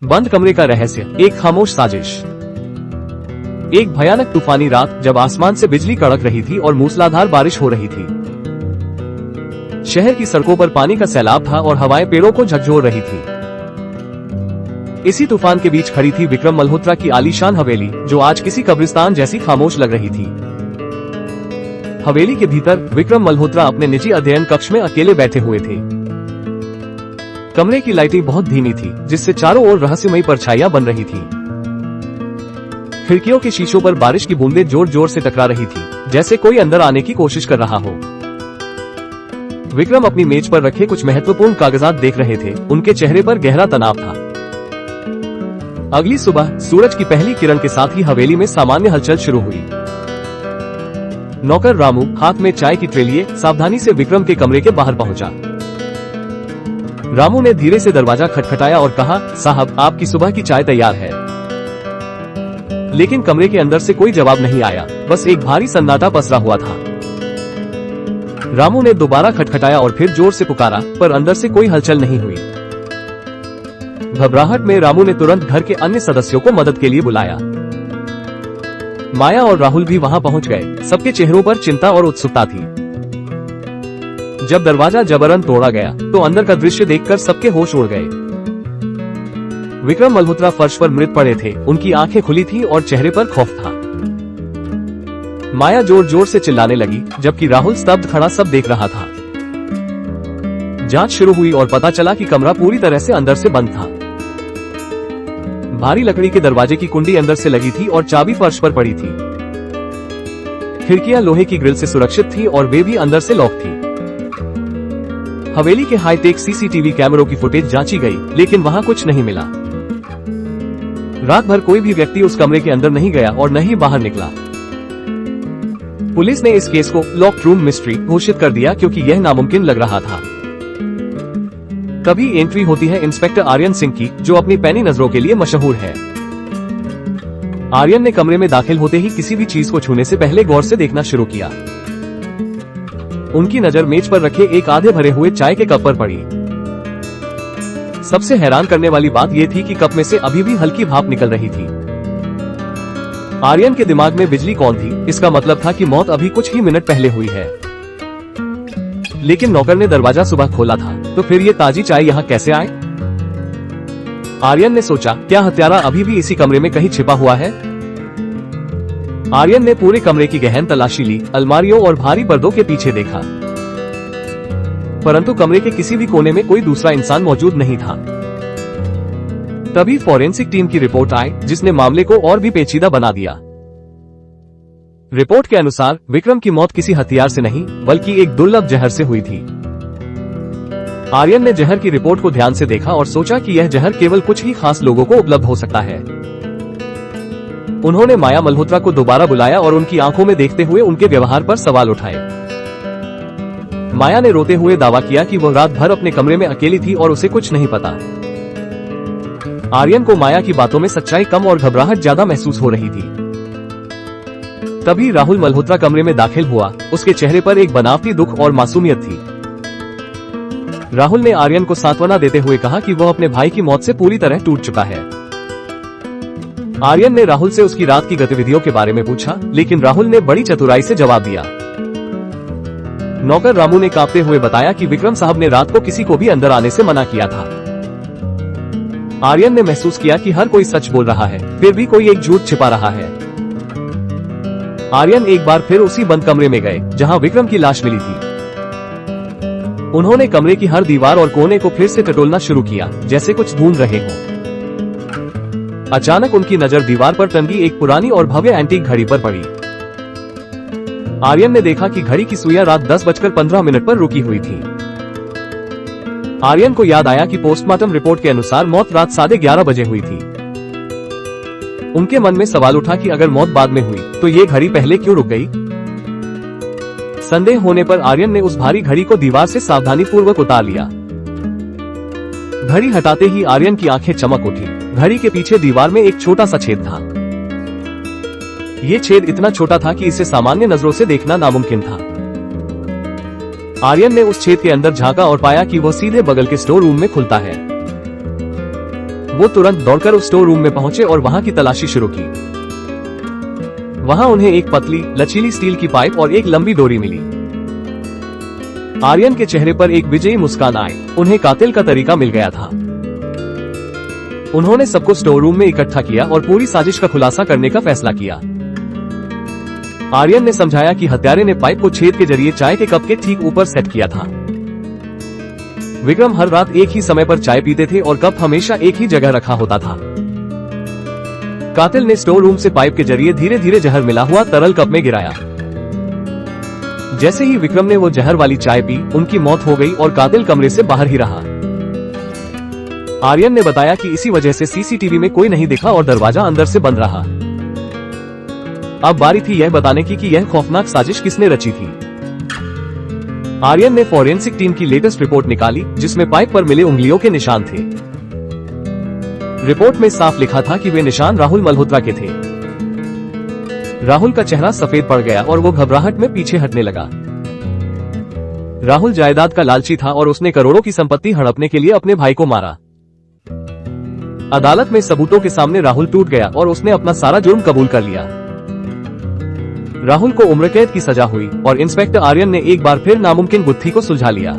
बंद कमरे का रहस्य, एक खामोश साजिश। एक भयानक तूफानी रात, जब आसमान से बिजली कड़क रही थी और मूसलाधार बारिश हो रही थी। शहर की सड़कों पर पानी का सैलाब था और हवाएं पेड़ों को झकझोर रही थी। इसी तूफान के बीच खड़ी थी विक्रम मल्होत्रा की आलीशान हवेली, जो आज किसी कब्रिस्तान जैसी खामोश लग रही थी। हवेली के भीतर विक्रम मल्होत्रा अपने निजी अध्ययन कक्ष में अकेले बैठे हुए थे। कमरे की लाइटिंग बहुत धीमी थी, जिससे चारों ओर रहस्यमयी परछाइयां बन रही थी। खिड़कियों के शीशों पर बारिश की बूंदें जोर जोर से टकरा रही थी, जैसे कोई अंदर आने की कोशिश कर रहा हो। विक्रम अपनी मेज पर रखे कुछ महत्वपूर्ण कागजात देख रहे थे। उनके चेहरे पर गहरा तनाव था। अगली सुबह सूरज की पहली किरण के साथ ही हवेली में सामान्य हलचल शुरू हुई। नौकर रामू हाथ में चाय की ट्रे लिए सावधानी से विक्रम के कमरे के बाहर पहुंचा। रामू ने धीरे से दरवाजा खटखटाया और कहा, साहब, आपकी सुबह की चाय तैयार है। लेकिन कमरे के अंदर से कोई जवाब नहीं आया, बस एक भारी सन्नाटा पसरा हुआ था। रामू ने दोबारा खटखटाया और फिर जोर से पुकारा, पर अंदर से कोई हलचल नहीं हुई। घबराहट में रामू ने तुरंत घर के अन्य सदस्यों को मदद के लिए बुलाया। माया और राहुल भी वहां पहुंच गए। सबके चेहरों पर चिंता और उत्सुकता थी। जब दरवाजा जबरन तोड़ा गया तो अंदर का दृश्य देखकर सबके होश उड़ गए। विक्रम मल्होत्रा फर्श पर मृत पड़े थे। उनकी आंखें खुली थी और चेहरे पर खौफ था। माया जोर जोर से चिल्लाने लगी, जबकि राहुल स्तब्ध खड़ा सब देख रहा था। जांच शुरू हुई और पता चला कि कमरा पूरी तरह से अंदर से बंद था। भारी लकड़ी के दरवाजे की कुंडी अंदर से लगी थी और चाबी फर्श पर पड़ी थी। खिड़कियां लोहे की ग्रिल से सुरक्षित थी और वे भी अंदर से लॉक थी। हवेली के हाईटेक सीसीटीवी कैमरों की फुटेज जांची गई, लेकिन वहां कुछ नहीं मिला। रात भर कोई भी व्यक्ति उस कमरे के अंदर नहीं गया और न ही बाहर निकला। पुलिस ने इस केस को लॉक्ड रूम मिस्ट्री घोषित कर दिया, क्योंकि यह नामुमकिन लग रहा था। तभी एंट्री होती है इंस्पेक्टर आर्यन सिंह की, जो अपनी पैनी नजरों के लिए मशहूर है। आर्यन ने कमरे में दाखिल होते ही किसी भी चीज को छूने से पहले गौर से देखना शुरू किया। उनकी नजर मेज पर रखे एक आधे भरे हुए चाय के कप पर पड़ी। सबसे हैरान करने वाली बात यह थी कि कप में से अभी भी हल्की भाप निकल रही थी। आर्यन के दिमाग में बिजली कौन थी? इसका मतलब था कि मौत अभी कुछ ही मिनट पहले हुई है। लेकिन नौकर ने दरवाजा सुबह खोला था, तो फिर ये ताजी चाय यहाँ कैसे आए? आर्यन ने सोचा, क्या हत्यारा अभी भी इसी कमरे में कहीं छिपा हुआ है? आर्यन ने पूरे कमरे की गहन तलाशी ली, अलमारियों और भारी पर्दों के पीछे देखा, परंतु कमरे के किसी भी कोने में कोई दूसरा इंसान मौजूद नहीं था। तभी फॉरेंसिक टीम की रिपोर्ट आई, जिसने मामले को और भी पेचीदा बना दिया। रिपोर्ट के अनुसार विक्रम की मौत किसी हथियार से नहीं, बल्कि एक दुर्लभ जहर से हुई थी। आर्यन ने जहर की रिपोर्ट को ध्यान से देखा और सोचा कि यह जहर केवल कुछ ही खास लोगों को उपलब्ध हो सकता है। उन्होंने माया मल्होत्रा को दोबारा बुलाया और उनकी आंखों में देखते हुए उनके व्यवहार पर सवाल उठाए। माया ने रोते हुए दावा किया कि वह रात भर अपने कमरे में अकेली थी और उसे कुछ नहीं पता। आर्यन को माया की बातों में सच्चाई कम और घबराहट ज्यादा महसूस हो रही थी। तभी राहुल मल्होत्रा कमरे में दाखिल हुआ। उसके चेहरे पर एक बनावटी दुख और मासूमियत थी। राहुल ने आर्यन को सांत्वना देते हुए कहा कि वह अपने भाई की मौत से पूरी तरह टूट चुका है। आर्यन ने राहुल से उसकी रात की गतिविधियों के बारे में पूछा, लेकिन राहुल ने बड़ी चतुराई से जवाब दिया। नौकर रामू ने कांपते हुए बताया कि विक्रम साहब ने रात को किसी को भी अंदर आने से मना किया था। आर्यन ने महसूस किया कि हर कोई सच बोल रहा है, फिर भी कोई एक झूठ छिपा रहा है। आर्यन एक बार फिर उसी बंद कमरे में गए, जहां विक्रम की लाश मिली थी। उन्होंने कमरे की हर दीवार और कोने को फिर से टटोलना शुरू किया, जैसे कुछ ढूंढ रहे हों। अचानक उनकी नजर दीवार पर टंगी एक पुरानी और भव्य एंटीक घड़ी पर पड़ी। आर्यन ने देखा कि घड़ी की सुइयां रात 10:15 पर रुकी हुई थी। आर्यन को याद आया कि पोस्टमार्टम रिपोर्ट के अनुसार मौत रात 11:30 बजे हुई थी। उनके मन में सवाल उठा कि अगर मौत बाद में हुई तो ये घड़ी पहले क्यों रुक गई? संदेह होने पर आर्यन ने उस भारी घड़ी को दीवार से सावधानी पूर्वक उतार लिया। घड़ी हटाते ही आर्यन की आंखें चमक उठी। घड़ी के पीछे दीवार में एक छोटा सा छेद था। ये छेद इतना छोटा था कि इसे सामान्य नजरों से देखना नामुमकिन था। आर्यन ने उस छेद के अंदर झांका और पाया कि वह सीधे बगल के स्टोर रूम में खुलता है। वो तुरंत दौड़कर उस स्टोर रूम में पहुंचे और वहां की तलाशी शुरू की। वहां उन्हें एक पतली लचीली स्टील की पाइप और एक लंबी डोरी मिली। आर्यन के चेहरे पर एक विजयी मुस्कान आई, उन्हें कातिल का तरीका मिल गया था। उन्होंने सबको स्टोर रूम में इकट्ठा किया और पूरी साजिश का खुलासा करने का फैसला किया। आर्यन ने समझाया कि हत्यारे ने पाइप को छेद के जरिए चाय के कप के ठीक ऊपर सेट किया था। विक्रम हर रात एक ही समय पर चाय पीते थे और कप हमेशा एक ही जगह रखा होता था। कातिल ने स्टोर रूम से पाइप के जरिए धीरे धीरे जहर मिला हुआ तरल कप में गिराया। जैसे ही विक्रम ने वो जहर वाली चाय पी, उनकी मौत हो गई और कातिल कमरे से बाहर ही रहा। आर्यन ने बताया कि इसी वजह से सीसीटीवी में कोई नहीं दिखा और दरवाजा अंदर से बंद रहा। अब बारी थी यह बताने की कि यह खौफनाक साजिश किसने रची थी। आर्यन ने फोरेंसिक टीम की लेटेस्ट रिपोर्ट निकाली, जिसमें पाइप पर मिले उंगलियों के निशान थे। रिपोर्ट में साफ लिखा था कि वे निशान राहुल मल्होत्रा के थे। राहुल का चेहरा सफेद पड़ गया और वो घबराहट में पीछे हटने लगा। राहुल जायदाद का लालची था और उसने करोड़ों की संपत्ति हड़पने के लिए अपने भाई को मारा। अदालत में सबूतों के सामने राहुल टूट गया और उसने अपना सारा जुर्म कबूल कर लिया। राहुल को उम्र कैद की सजा हुई और इंस्पेक्टर आर्यन ने एक बार फिर नामुमकिन गुत्थी को सुलझा लिया।